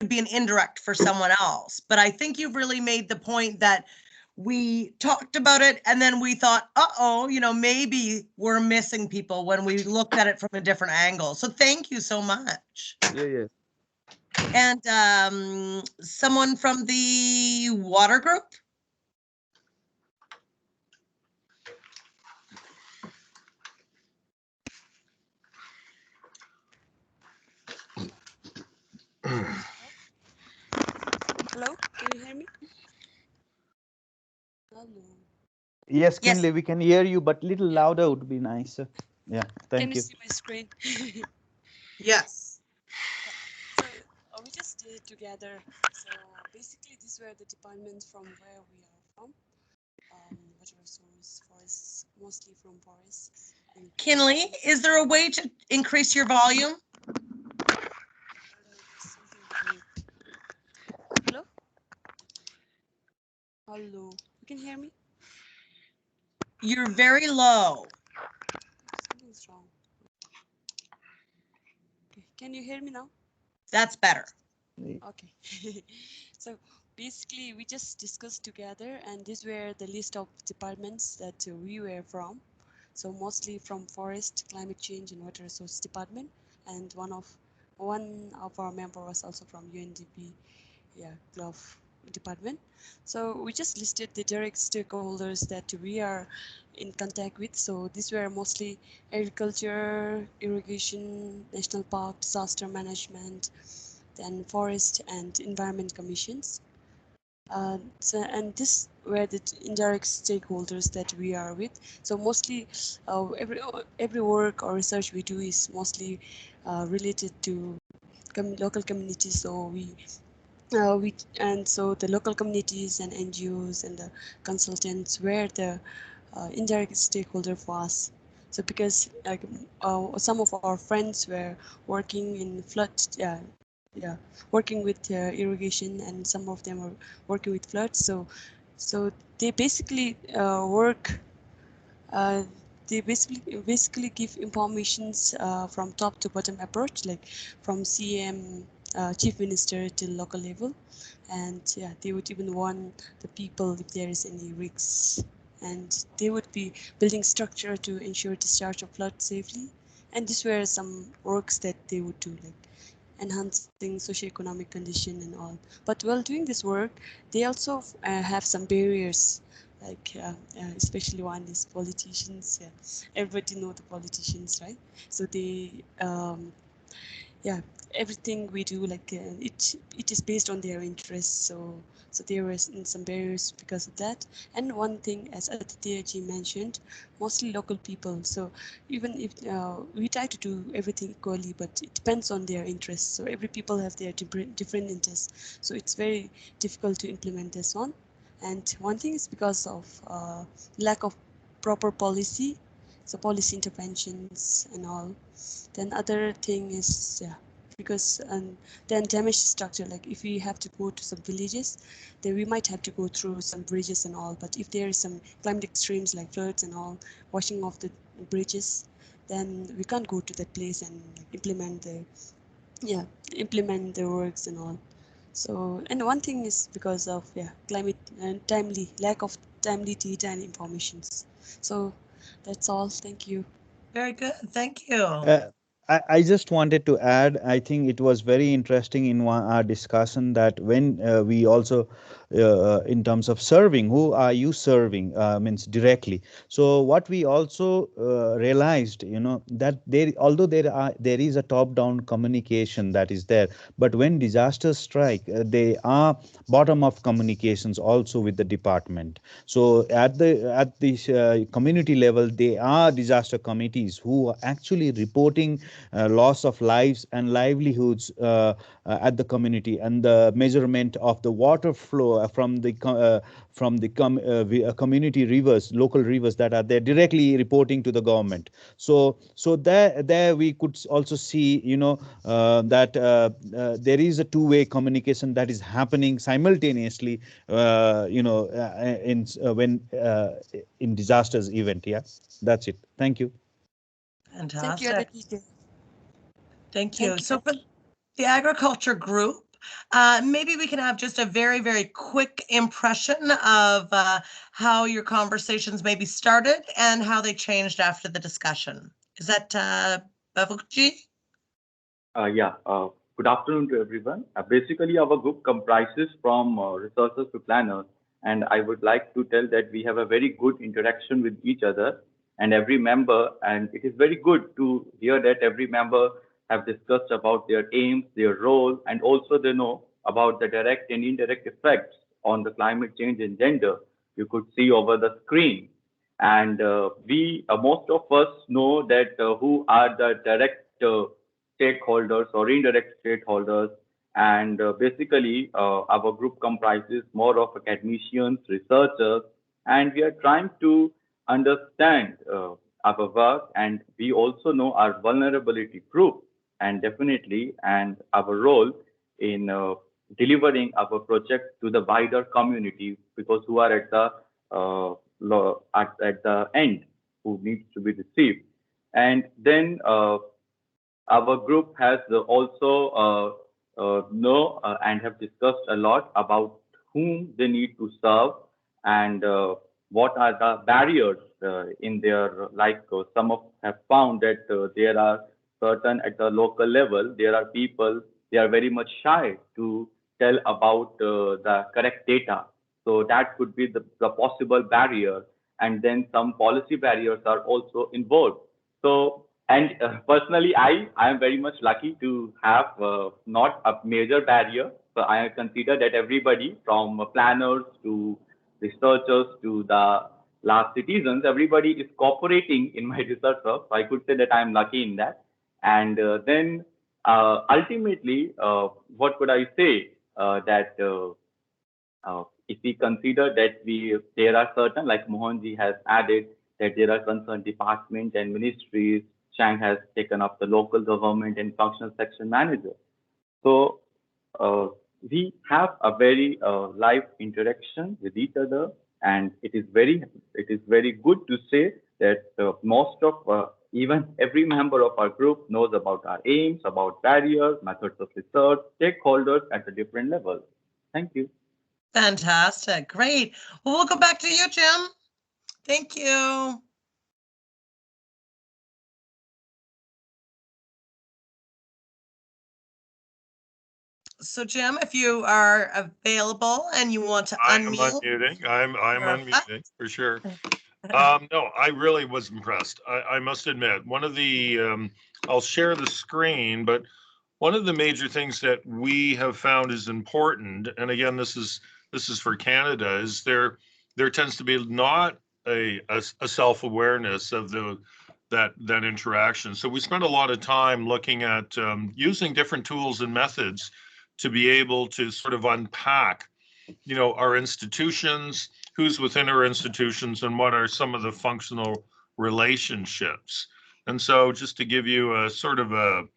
could be an indirect for someone else. But I think you've really made the point that we talked about it and then we thought, uh-oh, maybe we're missing people when we looked at it from a different angle. So thank you so much. Yeah. And someone from the water group? Hello, can you hear me? Hello. Yes, Yes. Kinley, we can hear you, but little louder would be nice. Yeah, thank you. Can you see my screen? Yes. So we just did it together. So basically, these were the departments from where we are from. Water resource, forests, mostly from forests. Kinley, is there a way to increase your volume? Hello? Hello, you can hear me? You're very low. Something's wrong. Okay. Can you hear me now? That's better. Okay. So basically, we just discussed together, and these were the list of departments that we were from. So mostly from forest, climate change, and water resource department, and one of our member was also from UNDP, glove department. So we just listed the direct stakeholders that we are in contact with. So these were mostly agriculture, irrigation, national park, disaster management, then forest and environment commissions. And this were the indirect stakeholders that we are with. So mostly every work or research we do is mostly related to local communities. So so the local communities and NGOs and the consultants were the indirect stakeholder for us. So because some of our friends were working in working with irrigation, and some of them are working with floods. So they basically work. They basically give informations from top to bottom approach, like from CM, chief minister to local level, and they would even warn the people if there is any risks, and they would be building structure to ensure discharge of flood safely. And these were some works that they would do, like enhancing socioeconomic condition and all. But while doing this work, they also have some barriers, like especially one is politicians. Yeah, everybody know the politicians, right? So they yeah, everything we do, like it is based on their interests. So there were some barriers because of that. And one thing, as Aditya ji mentioned, mostly local people. So even if we try to do everything equally, but it depends on their interests. So every people have their different interests. So it's very difficult to implement this one. And one thing is because of lack of proper policy, so policy interventions and all. Then other thing is because then damage structure, like if we have to go to some villages, then we might have to go through some bridges and all. But if there is some climate extremes like floods and all, washing off the bridges, then we can't go to that place and implement the works and all. So, and one thing is because of climate and lack of timely data and informations. So that's all. Thank you. Very good. Thank you. I just wanted to add, I think it was very interesting in our discussion that when we also, in terms of serving, who are you serving, means directly. So what we also realized, that although there is a top-down communication that is there, but when disasters strike, they are bottom-up communications also with the department. So at the community level, they are disaster committees who are actually reporting loss of lives and livelihoods at the community, and the measurement of the water flow from the community rivers, local rivers that are there, directly reporting to the government. So there we could also see, that there is a two-way communication that is happening simultaneously, in disasters event. Yeah, that's it. Thank you. Fantastic. Thank you. Thank you. So for the agriculture group, Maybe we can have just a very, very quick impression of how your conversations maybe started and how they changed after the discussion. Is that Bavukji? Yeah, good afternoon to everyone. Basically, our group comprises from researchers to planners, and I would like to tell that we have a very good interaction with each other and every member, and it is very good to hear that every member have discussed about their aims, their role, and also they know about the direct and indirect effects on the climate change and gender. You could see over the screen. And most of us know that who are the direct stakeholders or indirect stakeholders. And basically, our group comprises more of academicians, researchers, and we are trying to understand our work. And we also know our vulnerability group and definitely and our role in delivering our project to the wider community, because who are at the at the end, who needs to be received. And then our group has also know and have discussed a lot about whom they need to serve and what are the barriers in their, like some of have found that there are certain at the local level, there are people, they are very much shy to tell about the correct data. So that could be the possible barrier. And then some policy barriers are also involved. So, and personally, I am very much lucky to have not a major barrier. So I consider that everybody from planners to researchers to the last citizens, everybody is cooperating in my research work. So I could say that I am lucky in that. And then ultimately, what could I say? That if we consider that there are certain, like Mohanji has added, that there are concerned departments and ministries, Chang has taken up the local government and functional section manager. So we have a very live interaction with each other, and it is very good to say that most of even every member of our group knows about our aims, about barriers, methods of research, stakeholders at a different level. Thank you. Fantastic. Great. Well, we'll go back to you, Jim. Thank you. So, Jim, if you are available and you want to unmute. I'm unmuting for sure. No, I really was impressed. I must admit, one of the, I'll share the screen, but one of the major things that we have found is important, and again, this is for Canada, is there tends to be not a self-awareness of that interaction. So we spend a lot of time looking at using different tools and methods to be able to sort of unpack, our institutions, who's within our institutions, and what are some of the functional relationships. And so just to give you a sort of a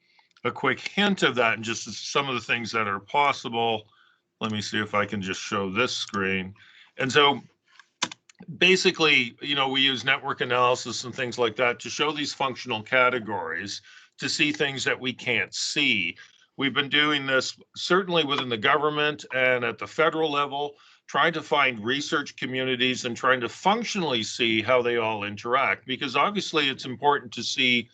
quick hint of that and just some of the things that are possible, let me see if I can just show this screen. And so basically, we use network analysis and things like that to show these functional categories, to see things that we can't see. We've been doing this certainly within the government and at the federal level, trying to find research communities and trying to functionally see how they all interact, because obviously it's important to see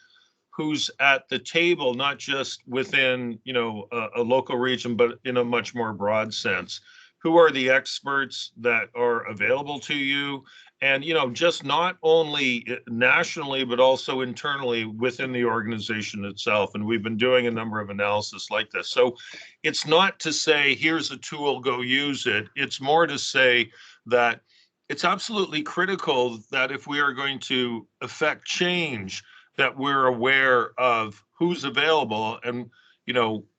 who's at the table, not just within, a local region, but in a much more broad sense. Who are the experts that are available to you? And, just not only nationally, but also internally within the organization itself. And we've been doing a number of analysis like this. So it's not to say, here's a tool, go use it. It's more to say that it's absolutely critical that if we are going to affect change, that we're aware of who's available and,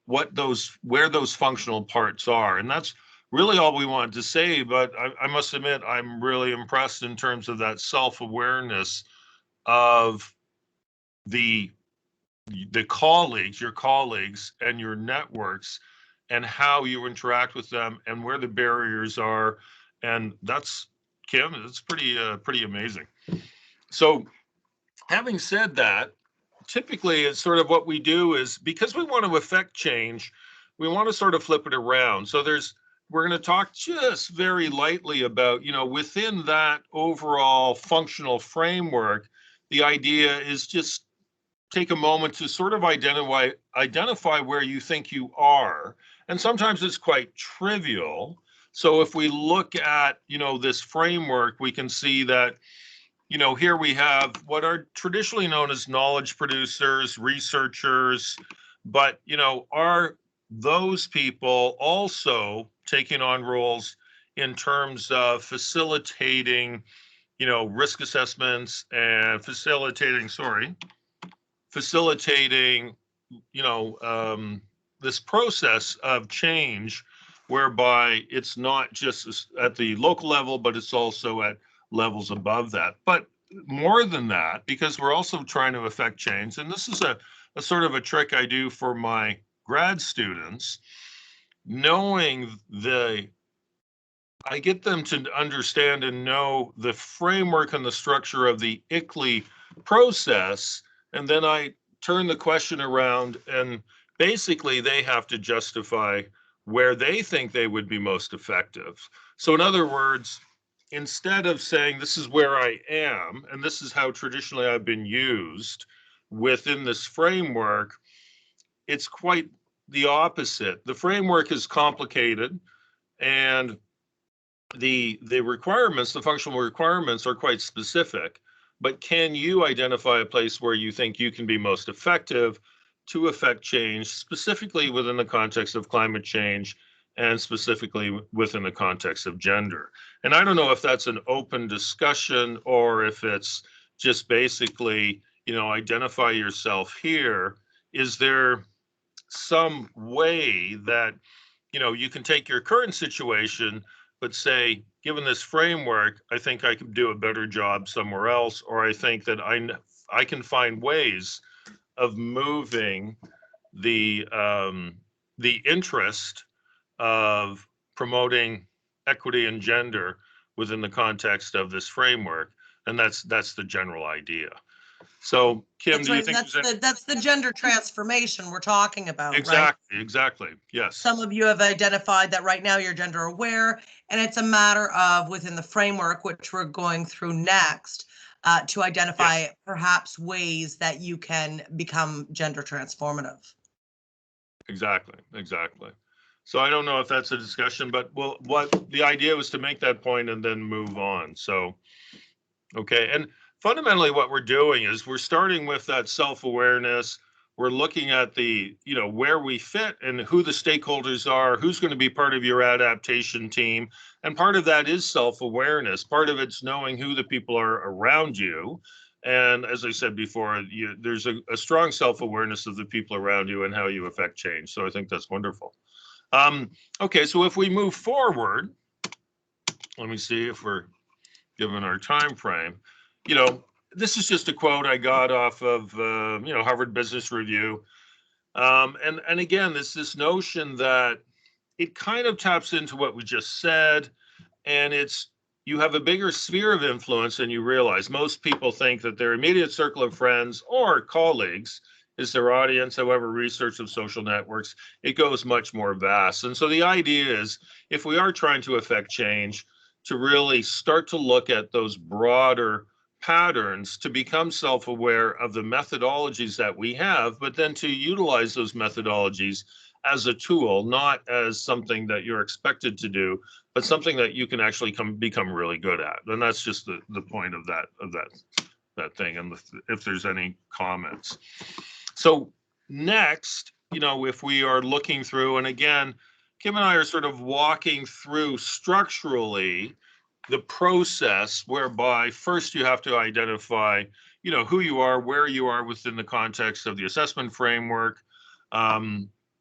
where those functional parts are. And that's really all we wanted to say, but I must admit, I'm really impressed in terms of that self-awareness of the colleagues, your colleagues and your networks, and how you interact with them and where the barriers are. And that's, Kim, it's pretty amazing. So having said that, typically it's sort of what we do is, because we want to affect change, we want to sort of flip it around. So we're going to talk just very lightly about, within that overall functional framework, the idea is just take a moment to sort of identify where you think you are. And sometimes it's quite trivial. So if we look at, this framework, we can see that, here we have what are traditionally known as knowledge producers, researchers, but, are those people also taking on roles in terms of facilitating, risk assessments and facilitating, this process of change, whereby it's not just at the local level, but it's also at levels above that. But more than that, because we're also trying to affect change, and this is a sort of a trick I do for my grad students, I get them to understand and know the framework and the structure of the ICLI process, and then I turn the question around, and basically they have to justify where they think they would be most effective. So in other words, instead of saying this is where I am, and this is how traditionally I've been used within this framework, it's quite the opposite. The framework is complicated, and the requirements, the functional requirements, are quite specific, but can you identify a place where you think you can be most effective to affect change, specifically within the context of climate change and specifically within the context of gender? And I don't know if that's an open discussion or if it's just basically, identify yourself here. Is there some way that, you can take your current situation but say, given this framework, I think I could do a better job somewhere else, or I think that I can find ways of moving the interest of promoting equity and gender within the context of this framework, and that's the general idea. So, Kim, That's do you right. think That's the gender transformation we're talking about, exactly, right? Exactly. Yes. Some of you have identified that right now you're gender aware, and it's a matter of within the framework, which we're going through next, to identify Yes. perhaps ways that you can become gender transformative. Exactly. So I don't know if that's a discussion, but what the idea was to make that point and then move on. So, okay. And fundamentally what we're doing is we're starting with that self-awareness. We're looking at the, where we fit and who the stakeholders are, who's going to be part of your adaptation team. And part of that is self-awareness. Part of it's knowing who the people are around you. And as I said before, there's a strong self-awareness of the people around you and how you affect change. So I think that's wonderful. Okay, so if we move forward, let me see if we're given our time frame. This is just a quote I got off of Harvard Business Review, and again, this notion that it kind of taps into what we just said, and it's you have a bigger sphere of influence than you realize. Most people think that their immediate circle of friends or colleagues is their audience. However, research of social networks, it goes much more vast. And so the idea is, if we are trying to affect change, to really start to look at those broader patterns, to become self-aware of the methodologies that we have, but then to utilize those methodologies as a tool, not as something that you're expected to do, but something that you can actually become really good at. And that's just the point of that thing. And if there's any comments. So next, if we are looking through, and again, Kim and I are sort of walking through structurally the process whereby first you have to identify, who you are, where you are within the context of the assessment framework.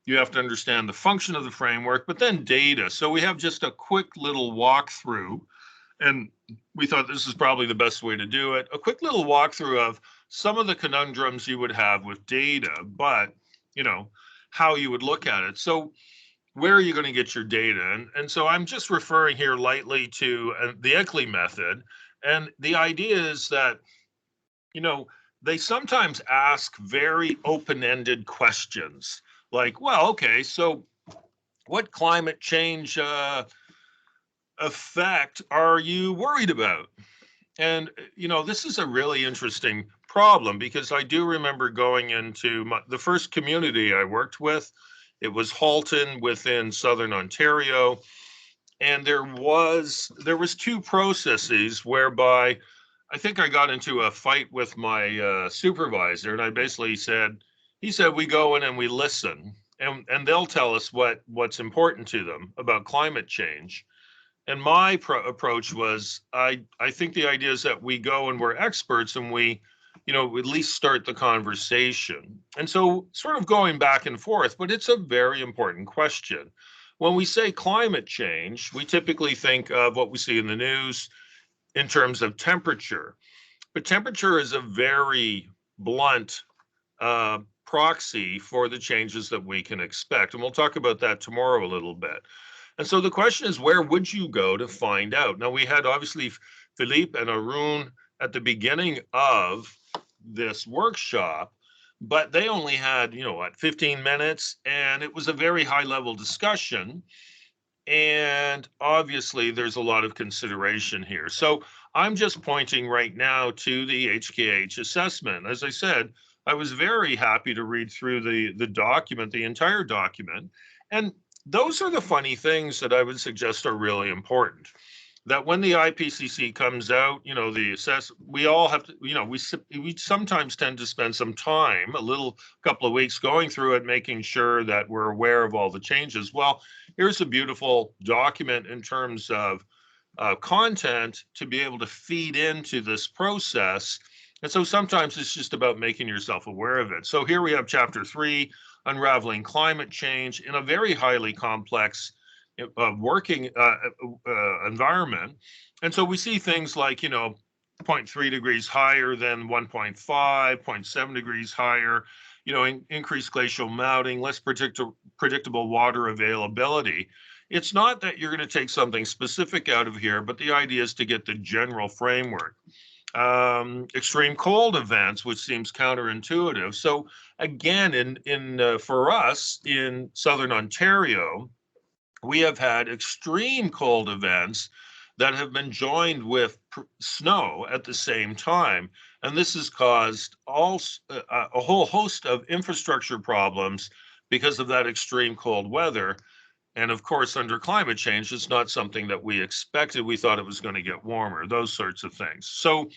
You have to understand the function of the framework, but then data. So we have just a quick little walkthrough, and we thought this is probably the best way to do it. A quick little walkthrough of some of the conundrums you would have with data, but, how you would look at it. So where are you going to get your data? And so I'm just referring here lightly to the ICLI method. And the idea is that, they sometimes ask very open-ended questions like, well, okay, so what climate change effect are you worried about? And, this is a really interesting problem, because I do remember going into the first community I worked with. It was Halton within Southern Ontario. And there was two processes whereby I think I got into a fight with my supervisor, and I basically he said, we go in and we listen, and they'll tell us what's important to them about climate change. And my approach was, I think the idea is that we go and we're experts, and we, at least start the conversation. And so sort of going back and forth, but it's a very important question. When we say climate change, we typically think of what we see in the news in terms of temperature. But temperature is a very blunt proxy for the changes that we can expect. And we'll talk about that tomorrow a little bit. And so the question is, where would you go to find out? Now, we had obviously Philippe and Arun at the beginning of this workshop, but they only had, 15 minutes, and it was a very high level discussion. And obviously there's a lot of consideration here. So I'm just pointing right now to the HKH assessment. As I said, I was very happy to read through the document, the entire document. And those are the funny things that I would suggest are really important. That when the IPCC comes out, we all have to, we sometimes tend to spend some time, couple of weeks going through it, making sure that we're aware of all the changes. Well, here's a beautiful document in terms of content to be able to feed into this process. And so sometimes it's just about making yourself aware of it. So here we have chapter 3, unraveling climate change in a very highly complex working environment. And so we see things like, 0.3 degrees higher than 1.5, 0.7 degrees higher, increased glacial melting, less predictable water availability. It's not that you're going to take something specific out of here, but the idea is to get the general framework. Extreme cold events, which seems counterintuitive. So again, for us in Southern Ontario, we have had extreme cold events that have been joined with snow at the same time. And this has caused a whole host of infrastructure problems because of that extreme cold weather. And of course, under climate change, it's not something that we expected. We thought it was going to get warmer, those sorts of things. So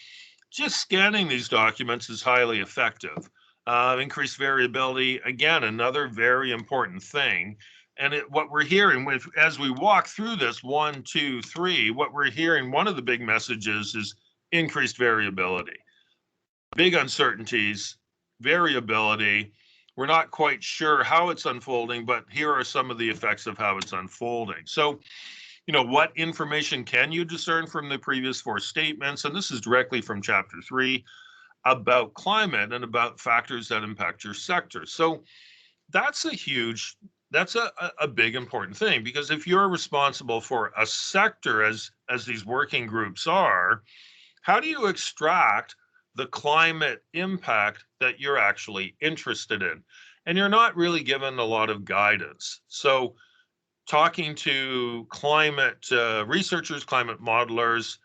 just scanning these documents is highly effective. Increased variability, again, another very important thing. And what we're hearing as we walk through this 1, 2, 3, what we're hearing, one of the big messages is increased variability, big uncertainties, variability. We're not quite sure how it's unfolding, but here are some of the effects of how it's unfolding. So, what information can you discern from the previous 4 statements? And this is directly from chapter 3 about climate and about factors that impact your sector. So that's a big important thing, because if you're responsible for a sector as these working groups are, how do you extract the climate impact that you're actually interested in? And you're not really given a lot of guidance. So talking to climate researchers, climate modelers,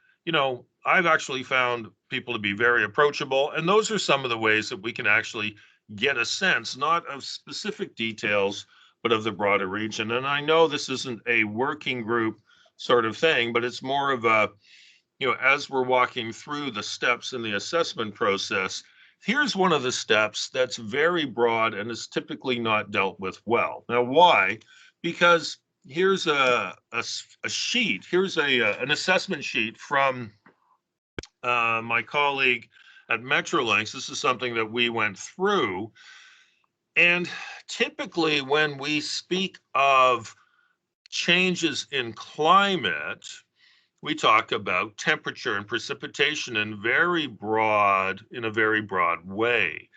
I've actually found people to be very approachable. And those are some of the ways that we can actually get a sense, not of specific details, but of the broader region. And I know this isn't a working group sort of thing, but it's more of a, as we're walking through the steps in the assessment process, here's one of the steps that's very broad and is typically not dealt with well. Now, why? Because here's a sheet. Here's an assessment sheet from my colleague at Metrolinx. This is something that we went through. And typically when we speak of changes in climate, we talk about temperature and precipitation in a very broad way.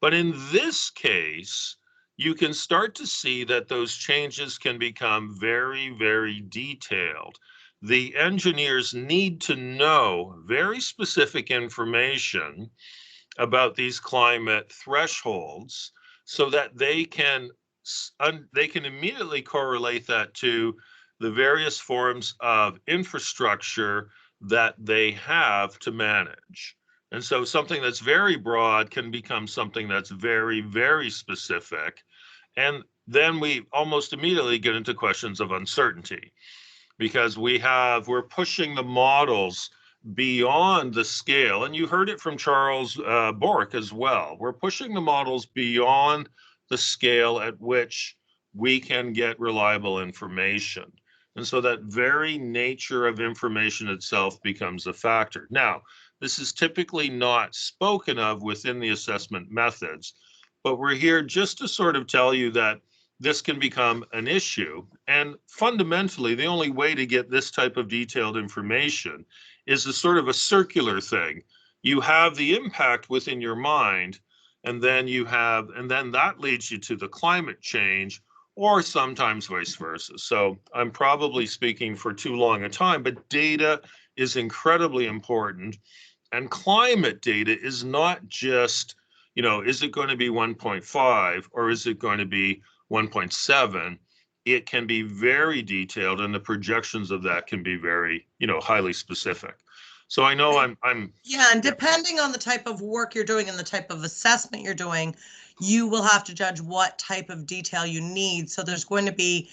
But in this case, you can start to see that those changes can become very, very detailed. The engineers need to know very specific information about these climate thresholds so that they can they can immediately correlate that to the various forms of infrastructure that they have to manage. And so something that's very broad can become something that's very, very specific. And then we almost immediately get into questions of uncertainty, because we're pushing the models beyond the scale. And you heard it from Charles Bork as well. We're pushing the models beyond the scale at which we can get reliable information. And so that very nature of information itself becomes a factor. Now, this is typically not spoken of within the assessment methods, but we're here just to sort of tell you that this can become an issue. And fundamentally, the only way to get this type of detailed information is a sort of a circular thing. You have the impact within your mind, and then that leads you to the climate change, or sometimes vice versa. So I'm probably speaking for too long a time, but data is incredibly important. And climate data is not just, is it going to be 1.5 or is it going to be 1.7? It can be very detailed, and the projections of that can be very, highly specific. So I know I'm yeah, and depending on the type of work you're doing and the type of assessment you're doing, you will have to judge what type of detail you need. So there's going to be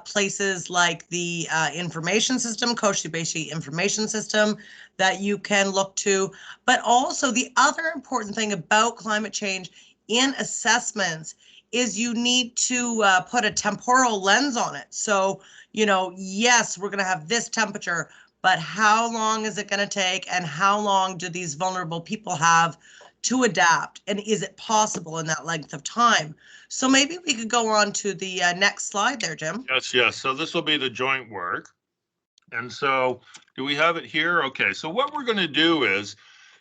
places like the information system, Koshi-Beishi information system, that you can look to. But also the other important thing about climate change in assessments is you need to put a temporal lens on it. So, yes, we're going to have this temperature, but how long is it going to take, and how long do these vulnerable people have to adapt, and is it possible in that length of time? So maybe we could go on to the next slide there, Jim. Yes. So this will be the joint work. And so do we have it here? Okay, so what we're going to do is,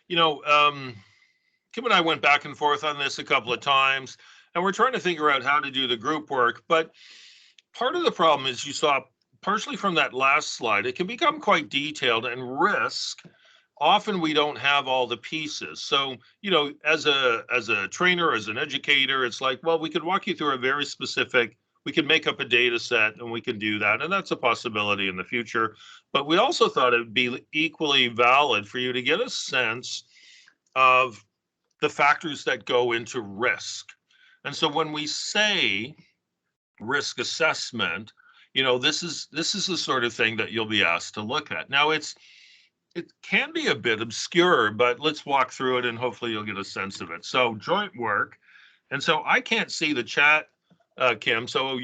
Kim and I went back and forth on this a couple of times, and we're trying to figure out how to do the group work. But part of the problem is, you saw partially from that last slide, it can become quite detailed, and risk, often we don't have all the pieces. So, as a trainer, as an educator, it's like, well, we could walk you through a very specific, we could make up a data set and we can do that. And that's a possibility in the future. But we also thought it would be equally valid for you to get a sense of the factors that go into risk. And so when we say risk assessment, this is the sort of thing that you'll be asked to look at. Now, it can be a bit obscure, but let's walk through it and hopefully you'll get a sense of it. So joint work. And so I can't see the chat, Kim, so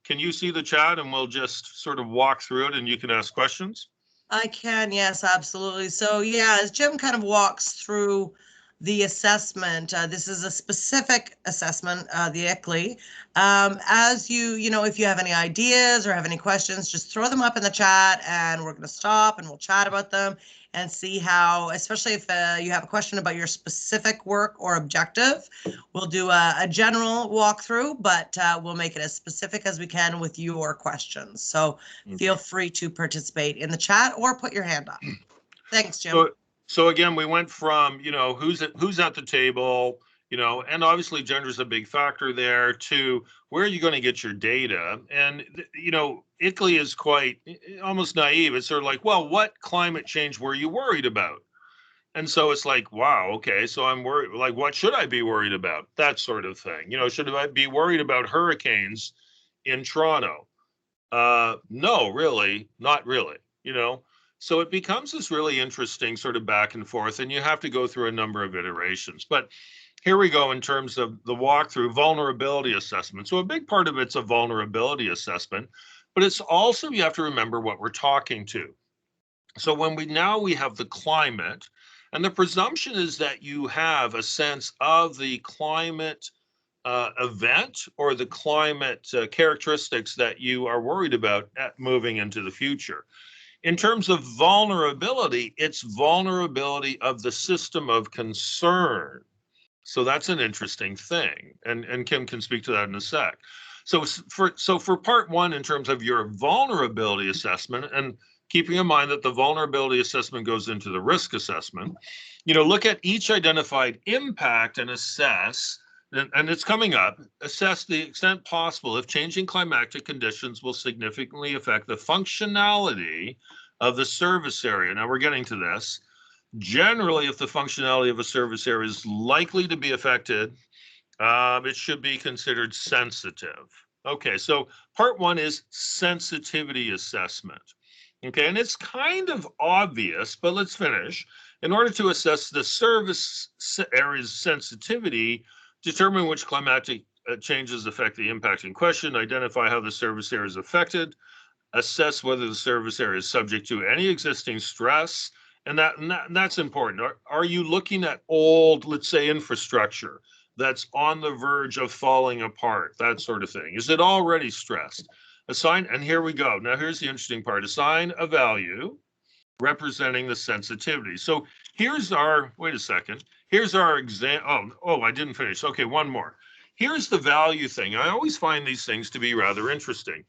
can you see the chat, and we'll just sort of walk through it and you can ask questions? I can, yes, absolutely. So yeah, as Jim kind of walks through the assessment, this is a specific assessment, the ICLI. As if you have any ideas or have any questions, just throw them up in the chat, and we're going to stop and we'll chat about them and see how, especially if you have a question about your specific work or objective, we'll do a general walkthrough, but we'll make it as specific as we can with your questions. So feel free to participate in the chat or put your hand up. Thanks, Jim. So again, we went from, who's at the table, and obviously gender is a big factor there, to where are you going to get your data? And, ICLI is quite almost naive. It's sort of like, well, what climate change were you worried about? And so it's like, wow, okay, so I'm worried, like, what should I be worried about? That sort of thing. Should I be worried about hurricanes in Toronto? No, really, not really, So it becomes this really interesting sort of back and forth, and you have to go through a number of iterations. But here we go in terms of the walkthrough, vulnerability assessment. So a big part of it's a vulnerability assessment, but it's also, you have to remember what we're talking to. So when we have the climate, and the presumption is that you have a sense of the climate event or the climate characteristics that you are worried about moving into the future. In terms of vulnerability, it's vulnerability of the system of concern. So that's an interesting thing, and Kim can speak to that in a sec. So for part one, in terms of your vulnerability assessment, and keeping in mind that the vulnerability assessment goes into the risk assessment, look at each identified impact and assess, and it's coming up, assess the extent possible if changing climatic conditions will significantly affect the functionality of the service area. Now we're getting to this. Generally, if the functionality of a service area is likely to be affected, it should be considered sensitive. Okay, so part one is sensitivity assessment. Okay, and it's kind of obvious, but let's finish. In order to assess the service area's sensitivity, determine which climatic changes affect the impact in question, identify how the service area is affected, assess whether the service area is subject to any existing stress, and that's important. Are you looking at old, let's say, infrastructure that's on the verge of falling apart, that sort of thing? Is it already stressed? Assign, and here we go. Now here's the interesting part. Assign a value representing the sensitivity. So here's our, wait a second. Here's our example. Oh, I didn't finish. Okay, one more. Here's the value thing. I always find these things to be rather interesting.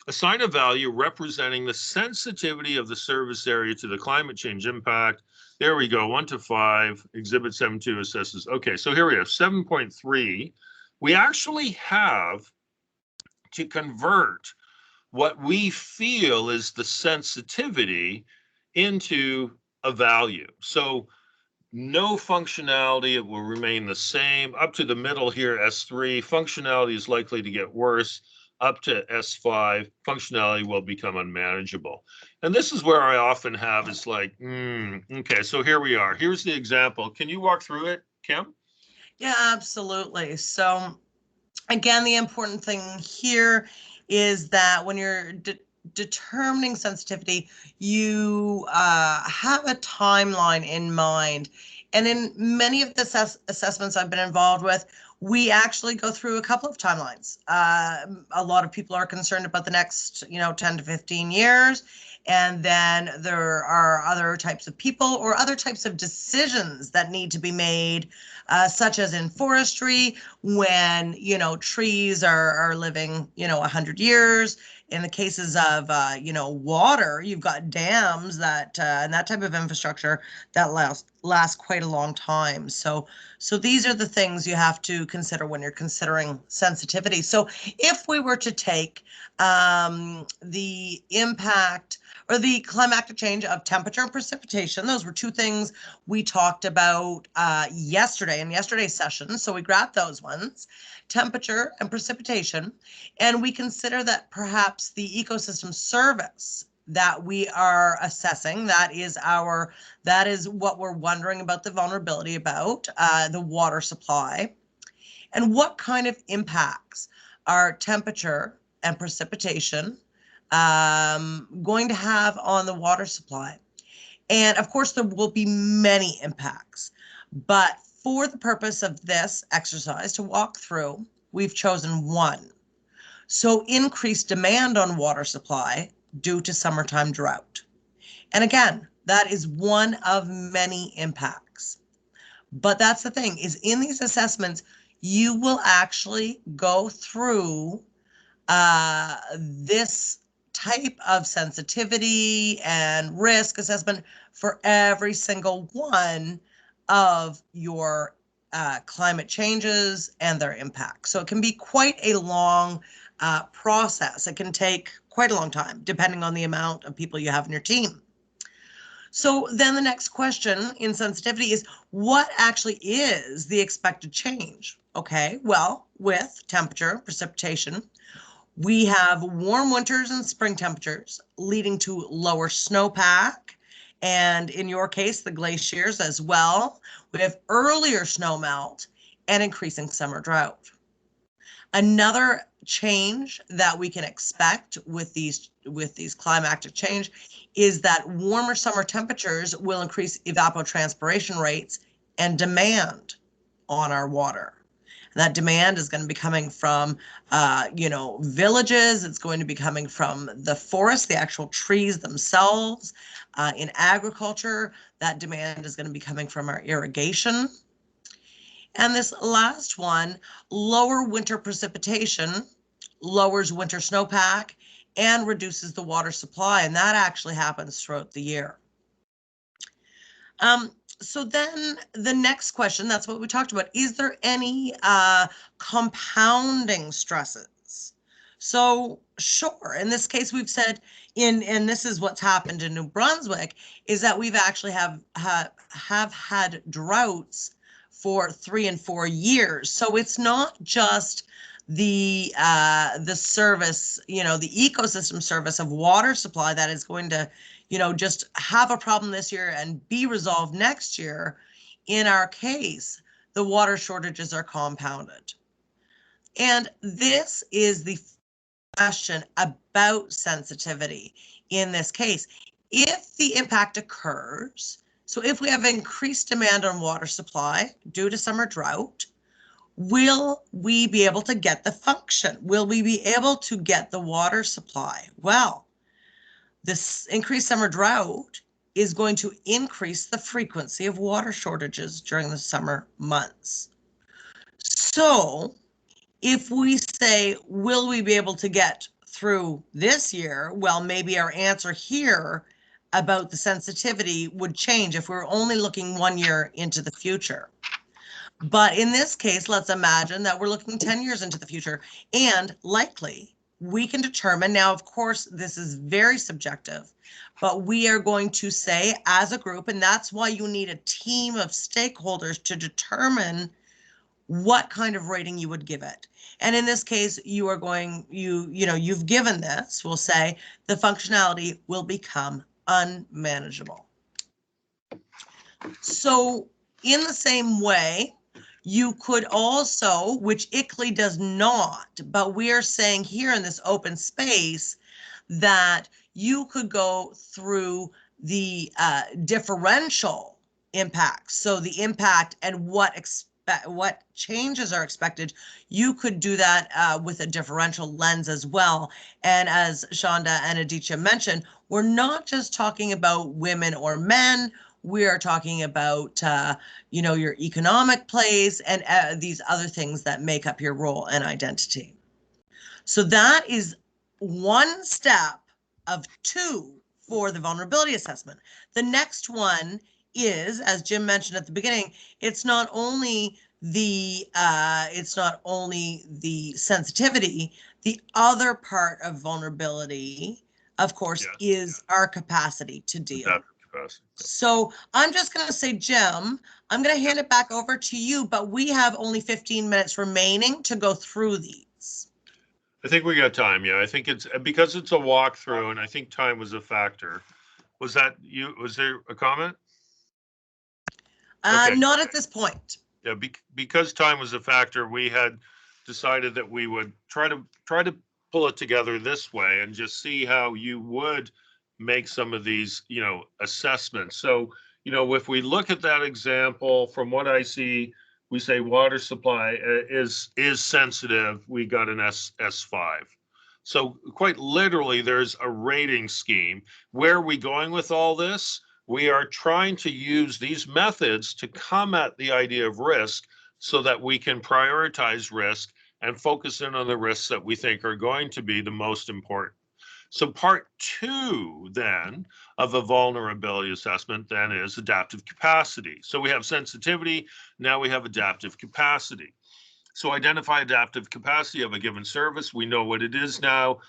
Assign a value representing the sensitivity of the service area to the climate change impact. There we go, 1 to 5, Exhibit 7.2 assesses. Okay, so here we have 7.3. We actually have to convert what we feel is the sensitivity into a value. So no functionality, it will remain the same. Up to the middle here, S3, functionality is likely to get worse. Up to S5, functionality will become unmanageable. And this is where I often have, it's like, okay, so here we are. Here's the example. Can you walk through it, Kim? Yeah, absolutely. So again, the important thing here is that when you're determining sensitivity, you have a timeline in mind. And in many of the assessments I've been involved with, we actually go through a couple of timelines. A lot of people are concerned about the next, 10 to 15 years. And then there are other types of people or other types of decisions that need to be made, such as in forestry, when, trees are living, 100 years. In the cases of, water, you've got dams that and that type of infrastructure that lasts quite a long time. So these are the things you have to consider when you're considering sensitivity. So if we were to take the impact or the climatic change of temperature and precipitation, those were two things we talked about yesterday in yesterday's session. So we grabbed those ones, temperature and precipitation, and we consider that perhaps the ecosystem service that we are assessing, that is what we're wondering about the vulnerability about, the water supply, and what kind of impacts are temperature and precipitation going to have on the water supply. And of course, there will be many impacts, but for the purpose of this exercise to walk through, we've chosen one. So increased demand on water supply due to summertime drought. And again, that is one of many impacts. But that's the thing, is in these assessments, you will actually go through this type of sensitivity and risk assessment for every single one of your climate changes and their impacts. So it can be quite a long process. It can take quite a long time, depending on the amount of people you have in your team. So then the next question in sensitivity is, what actually is the expected change? Okay, well, with temperature, precipitation, we have warm winters and spring temperatures leading to lower snowpack, and in your case, the glaciers as well. We have earlier snowmelt and increasing summer drought. Another change that we can expect with these climatic change is that warmer summer temperatures will increase evapotranspiration rates and demand on our water. And that demand is going to be coming from, villages. It's going to be coming from the forest, the actual trees themselves. In agriculture, that demand is going to be coming from our irrigation. And this last one, lower winter precipitation, lowers winter snowpack and reduces the water supply. And that actually happens throughout the year. So then the next question, that's what we talked about. Is there any compounding stresses? So sure, in this case, we've said and this is what's happened in New Brunswick, is that we've actually have had droughts for 3 and 4 years. So it's not just the service, the ecosystem service of water supply that is going to, just have a problem this year and be resolved next year. In our case, the water shortages are compounded. And this is the question about sensitivity in this case. If the impact occurs, so if we have increased demand on water supply due to summer drought, will we be able to get the function? Will we be able to get the water supply? Well, this increased summer drought is going to increase the frequency of water shortages during the summer months. So if we say, will we be able to get through this year? Well, maybe our answer here about the sensitivity would change if we're only looking 1 year into the future. But in this case, let's imagine that we're looking 10 years into the future, and likely we can determine, now, of course, this is very subjective, but we are going to say as a group, and that's why you need a team of stakeholders to determine what kind of rating you would give it. And in this case, you've given this, we'll say the functionality will become unmanageable. So in the same way, you could also, which ICLEI does not, but we are saying here in this open space that you could go through the differential impacts. So the impact and what changes are expected, you could do that with a differential lens as well. And as Shonda and Aditya mentioned, we're not just talking about women or men. We are talking about, your economic place and these other things that make up your role and identity. So that is one step of 2 for the vulnerability assessment. The next one is, as Jim mentioned at the beginning, it's not only the sensitivity. The other part of vulnerability, of course, is our capacity to deal. So I'm just going to say, Jim, I'm going to hand it back over to you, but we have only 15 minutes remaining to go through these. I think we got time. Yeah, I think it's because it's a walkthrough, and I think time was a factor. Was that you? Was there a comment? Okay. Not at this point. Yeah, because time was a factor, we had decided that we would try to pull it together this way and just see how you would make some of these, assessments. So, if we look at that example, from what I see, we say water supply is sensitive. We got an S5. So quite literally, there's a rating scheme. Where are we going with all this? We are trying to use these methods to come at the idea of risk so that we can prioritize risk and focus in on the risks that we think are going to be the most important. So part 2 then of a vulnerability assessment then is adaptive capacity. So we have sensitivity, now we have adaptive capacity. So identify adaptive capacity of a given service. We know what it is now.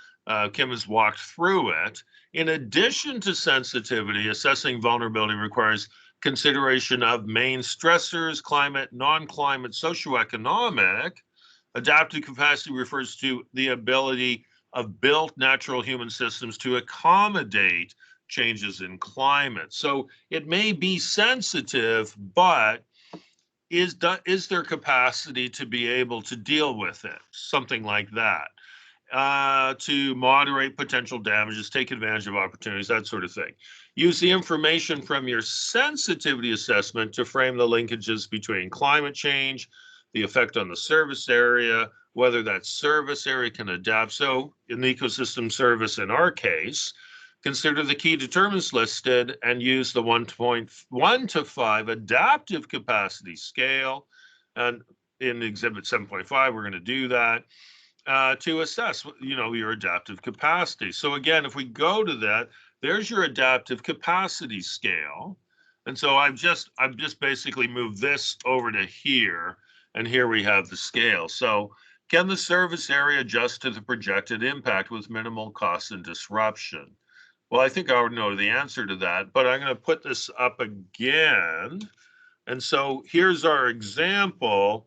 Kim has walked through it. In addition to sensitivity, assessing vulnerability requires consideration of main stressors, climate, non-climate, socioeconomic. Adaptive capacity refers to the ability of built natural human systems to accommodate changes in climate. So it may be sensitive, but is there capacity to be able to deal with it? Something like that. To moderate potential damages, take advantage of opportunities, that sort of thing. Use the information from your sensitivity assessment to frame the linkages between climate change, the effect on the service area, whether that service area can adapt. So in the ecosystem service, in our case, consider the key determinants listed and use the 1.1 to 5 adaptive capacity scale. And in exhibit 7.5, we're going to do that to assess, your adaptive capacity. So again, if we go to that, there's your adaptive capacity scale. And so I've just basically moved this over to here, and here we have the scale. So can the service area adjust to the projected impact with minimal cost and disruption? Well, I think I already know the answer to that, but I'm going to put this up again. And so here's our example.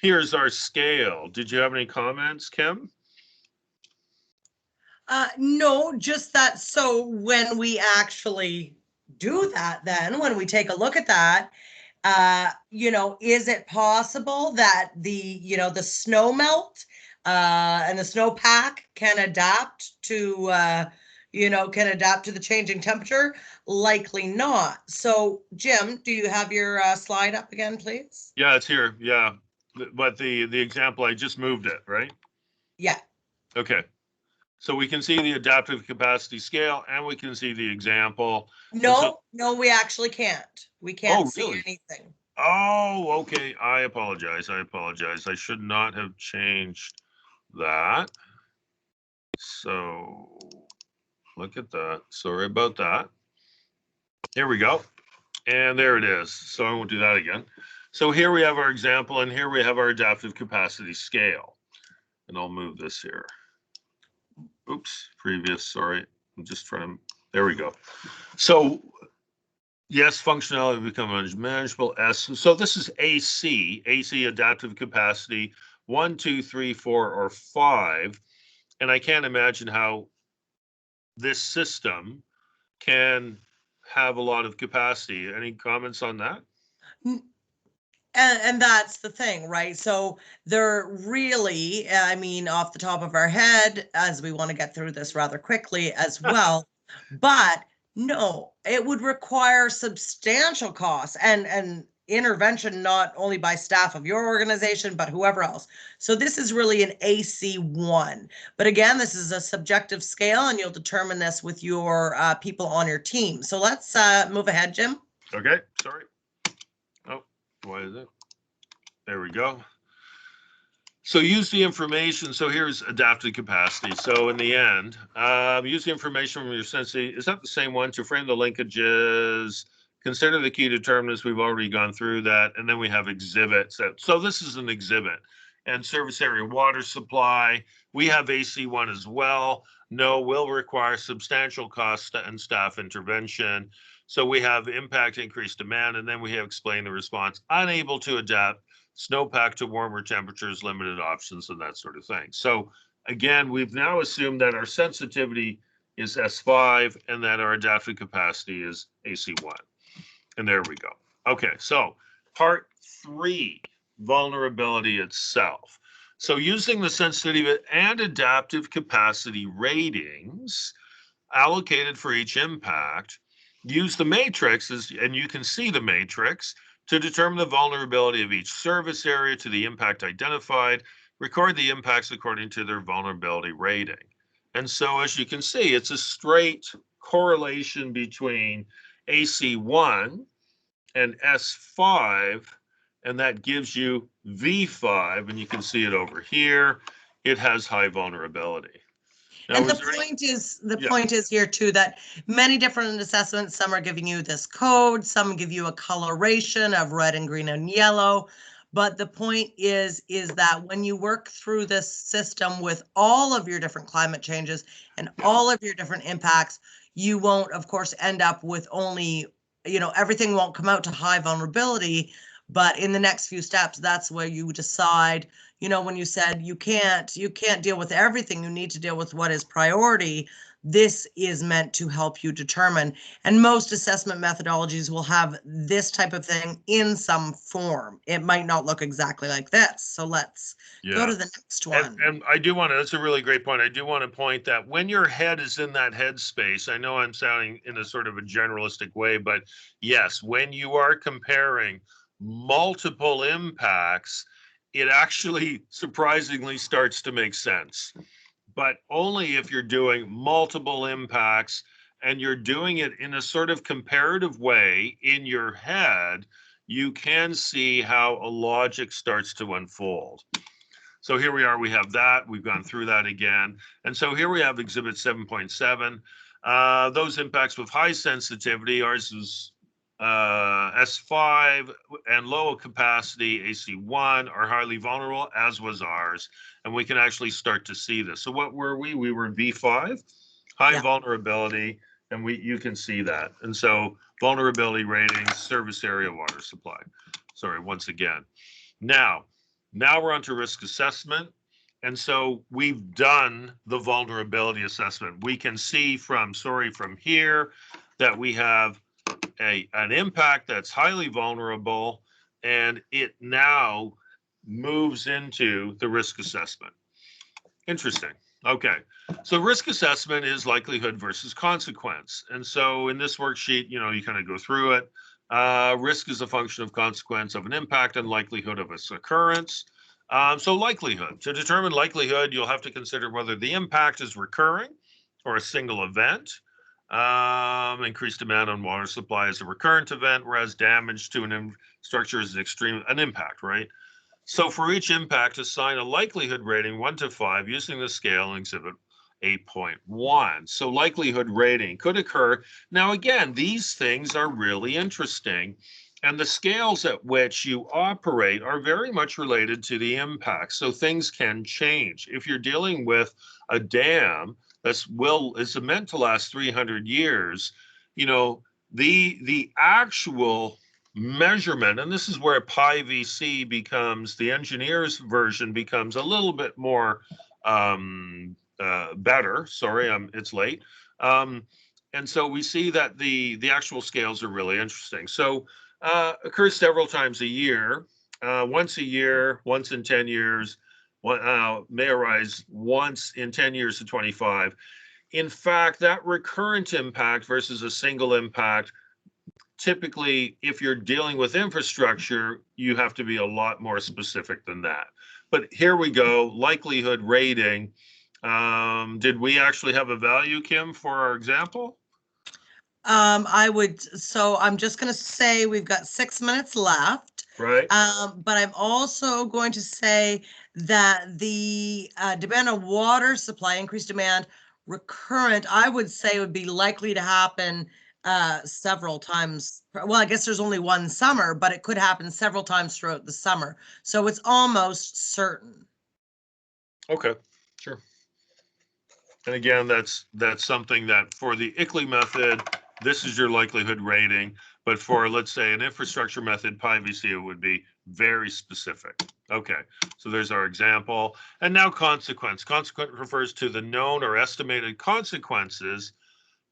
Here's our scale. Did you have any comments, Kim? No, just that. So when we actually do that, then when we take a look at that, is it possible that the snow melt and the snowpack can adapt to, the changing temperature? Likely not. So, Jim, do you have your slide up again, please? Yeah, it's here. Yeah, but the example, I just moved it, right? Yeah. Okay. So we can see the adaptive capacity scale, and we can see the example. No, we actually can't. We can't see really? anything. Oh, okay. I apologize. I should not have changed that. So look at that. Sorry about that. Here we go. And there it is. So I won't do that again. So here we have our example, and here we have our adaptive capacity scale. And I'll move this here. Oops, previous, sorry. I'm just trying to, there we go. So yes, functionality becomes manageable. S. So this is AC adaptive capacity 1, 2, 3, 4, or 5. And I can't imagine how this system can have a lot of capacity. Any comments on that? And that's the thing, right? So they're really, I mean, off the top of our head, as we want to get through this rather quickly as well, but no, it would require substantial costs and intervention, not only by staff of your organization, but whoever else. So this is really an AC1. But again, this is a subjective scale, and you'll determine this with your people on your team. So let's move ahead, Jim. Okay, sorry. Oh, why is it? There we go. So use the information. So here's adaptive capacity. So in the end, use the information from your sensitivity. Is that the same one? To frame the linkages, consider the key determinants. We've already gone through that. And then we have exhibits. So this is an exhibit. And service area water supply. We have AC1 as well. No, will require substantial cost and staff intervention. So we have impact, increased demand, and then we have explain the response, unable to adapt, snowpack to warmer temperatures, limited options, and that sort of thing. So again, we've now assumed that our sensitivity is S5 and that our adaptive capacity is AC1. And there we go. Okay, so part 3, vulnerability itself. So using the sensitivity and adaptive capacity ratings allocated for each impact, use the matrices, and you can see the matrix, to determine the vulnerability of each service area to the impact identified, record the impacts according to their vulnerability rating. And so as you can see, it's a straight correlation between AC1 and S5, and that gives you V5, and you can see it over here. It has high vulnerability. Now, and the point is here too, that many different assessments, some are giving you this code, some give you a coloration of red and green and yellow. But the point is that when you work through this system with all of your different climate changes and all of your different impacts, you won't, of course, end up with only, everything won't come out to high vulnerability. But in the next few steps, that's where you decide, when you said you can't deal with everything, you need to deal with what is priority. This is meant to help you determine. And most assessment methodologies will have this type of thing in some form. It might not look exactly like this. So let's go to the next one. And I do want to, that's a really great point. I do want to point that when your head is in that headspace, I know I'm sounding in a sort of a generalistic way, but yes, when you are comparing multiple impacts, it actually surprisingly starts to make sense. But only if you're doing multiple impacts and you're doing it in a sort of comparative way in your head, you can see how a logic starts to unfold. So here we are, we have that, we've gone through that again. And so here we have exhibit 7.7. Those impacts with high sensitivity, ours is S5 and low capacity AC1 are highly vulnerable, as was ours. And we can actually start to see this. So what were we? We were V5, high vulnerability, and you can see that. And so vulnerability ratings, service area water supply. Sorry, once again. Now we're on to risk assessment. And so we've done the vulnerability assessment. We can see from here that we have an impact that's highly vulnerable, and it now moves into the risk assessment. Interesting. Okay, so risk assessment is likelihood versus consequence. And so in this worksheet, you kind of go through it. Risk is a function of consequence of an impact and likelihood of its occurrence. So likelihood. To determine likelihood, you'll have to consider whether the impact is recurring or a single event. Increased demand on water supply is a recurrent event, whereas damage to an infrastructure is an impact, right? So for each impact, assign a likelihood rating 1 to 5 using the scale in exhibit 8.1. So likelihood rating could occur. Now, again, these things are really interesting. And the scales at which you operate are very much related to the impact. So things can change. If you're dealing with a dam is meant to last 300 years, the actual measurement, and this is where pi VC becomes, the engineer's version becomes a little bit more better. Sorry, it's late. And so we see that the actual scales are really interesting. So occurs several times a year, once a year, once in 10 years, may arise once in 10 years to 25. In fact, that recurrent impact versus a single impact, typically, if you're dealing with infrastructure, you have to be a lot more specific than that. But here we go, likelihood rating. Did we actually have a value, Kim, for our example? So I'm just going to say we've got 6 minutes left. Right. But I'm also going to say that the demand on water supply, increased demand, recurrent, I would say would be likely to happen several times. Well, I guess there's only one summer, but it could happen several times throughout the summer. So it's almost certain. Okay, sure. And again, that's something that for the ICLI method, this is your likelihood rating. But for, let's say, an infrastructure method, pi VC, it would be very specific. Okay, so there's our example. And now consequence. Consequence refers to the known or estimated consequences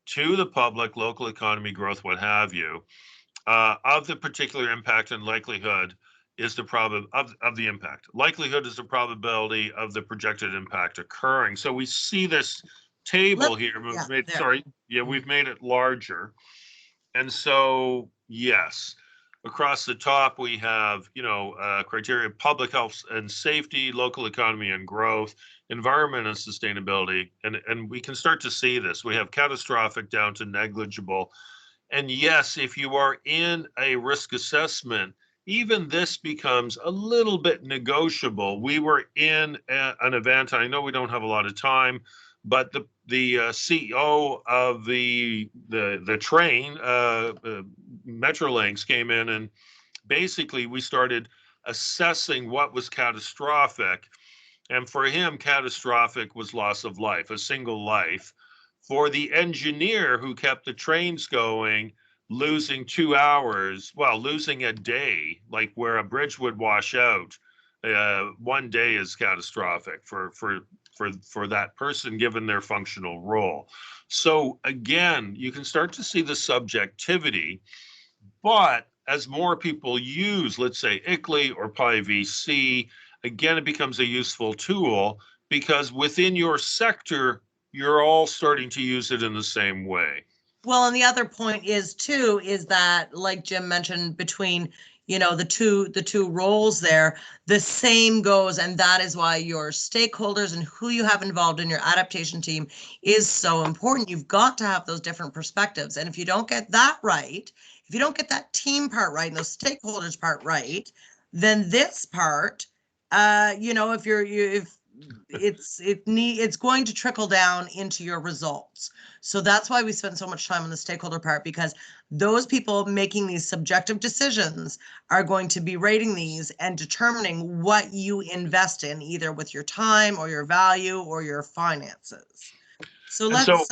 to the public, local economy, growth, what have you, of the particular impact, and likelihood is the of the impact. Likelihood is the probability of the projected impact occurring. So we see this table here. We've made it larger. And so, yes, across the top, we have, criteria: public health and safety, local economy and growth, environment and sustainability. And we can start to see this. We have catastrophic down to negligible. And yes, if you are in a risk assessment, even this becomes a little bit negotiable. We were in an event, I know we don't have a lot of time, but the CEO of the train, Metrolinx, came in, and basically we started assessing what was catastrophic. And for him, catastrophic was loss of life, a single life. For the engineer who kept the trains going, losing 2 hours, losing a day, like where a bridge would wash out, 1 day is catastrophic for that person, given their functional role. So again, you can start to see the subjectivity, but as more people use, let's say, ICLI or pi VC, again, it becomes a useful tool, because within your sector, you're all starting to use it in the same way. Well, and the other point is that, like Jim mentioned, between, the two roles there, the same goes, and that is why your stakeholders and who you have involved in your adaptation team is so important. You've got to have those different perspectives. And if you don't get that right, if you don't get that team part right and those stakeholders part right, then this part, if it's going to trickle down into your results. So that's why we spend so much time on the stakeholder part, because those people making these subjective decisions are going to be rating these and determining what you invest in, either with your time or your value or your finances. So And let's,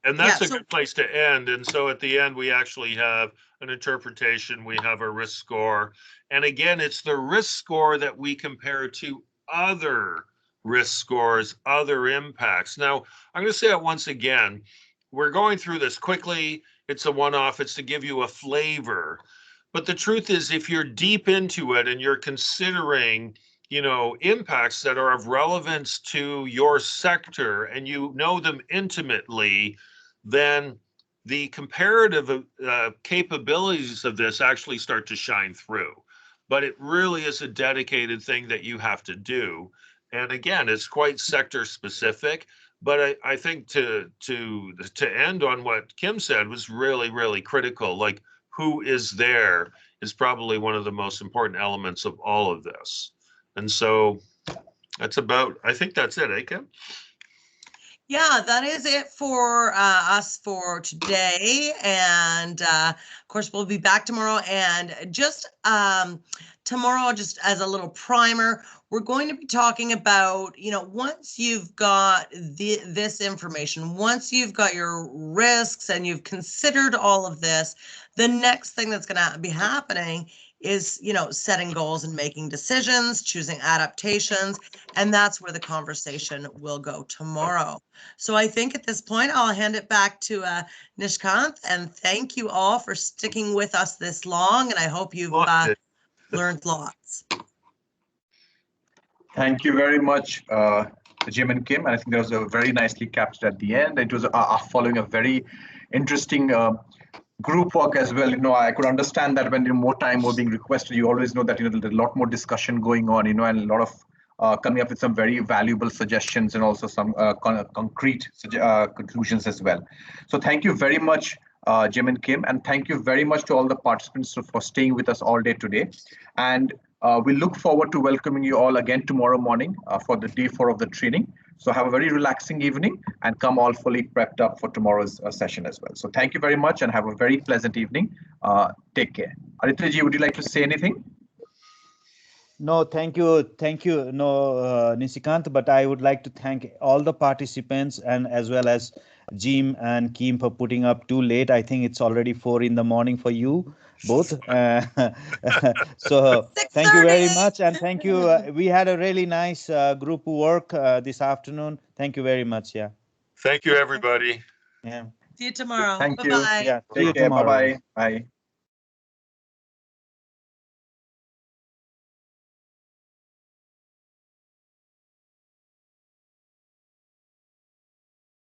and that's yeah, a good place to end. And so at the end, we actually have an interpretation, we have a risk score. And again, it's the risk score that we compare to other risk scores, other impacts. Now, I'm going to say it once again. We're going through this quickly. It's a one-off. It's to give you a flavor. But the truth is, if you're deep into it and you're considering, you know, impacts that are of relevance to your sector and you know them intimately, then the comparative capabilities of this actually start to shine through. But it really is a dedicated thing that you have to do. And again, it's quite sector specific. But I think to end on what Kim said was really, really critical. Like, who is there is probably one of the most important elements of all of this. And so that's about, I think that's it, eh, Kim? yeah, that is it for us for today. And of course, we'll be back tomorrow. And just tomorrow, just as a little primer, we're going to be talking about, you know, once you've got this information, once you've got your risks and you've considered all of this, the next thing that's going to be happening is, you know, setting goals and making decisions, choosing adaptations, and that's where the conversation will go tomorrow. So I think at this point, I'll hand it back to Nishkant, and thank you all for sticking with us this long, and I hope you've learned lots. Thank you very much, Jim and Kim. I think that was a very nicely captured at the end. It was following a very interesting group work as well. You know, I could understand that when more time were being requested, you always know that, you know, there's a lot more discussion going on, you know, and a lot of coming up with some very valuable suggestions and also some concrete conclusions as well. So thank you very much, Jim and Kim, and thank you very much to all the participants for staying with us all day today. And we look forward to welcoming you all again tomorrow morning for the day 4 of the training. So have a very relaxing evening and come all fully prepped up for tomorrow's session as well. So thank you very much and have a very pleasant evening. Take care. Aditya, would you like to say anything? No, thank you. No, Nisikant, but I would like to thank all the participants and as well as Jim and Kim for putting up too late. I think it's already 4 in the morning for you both. So thank you very much. And thank you. We had a really nice group work this afternoon. Thank you very much. Yeah. Thank you, everybody. Yeah. See you tomorrow. Thank you. Bye-bye. Yeah. See you Take care. tomorrow. Bye-bye. Bye.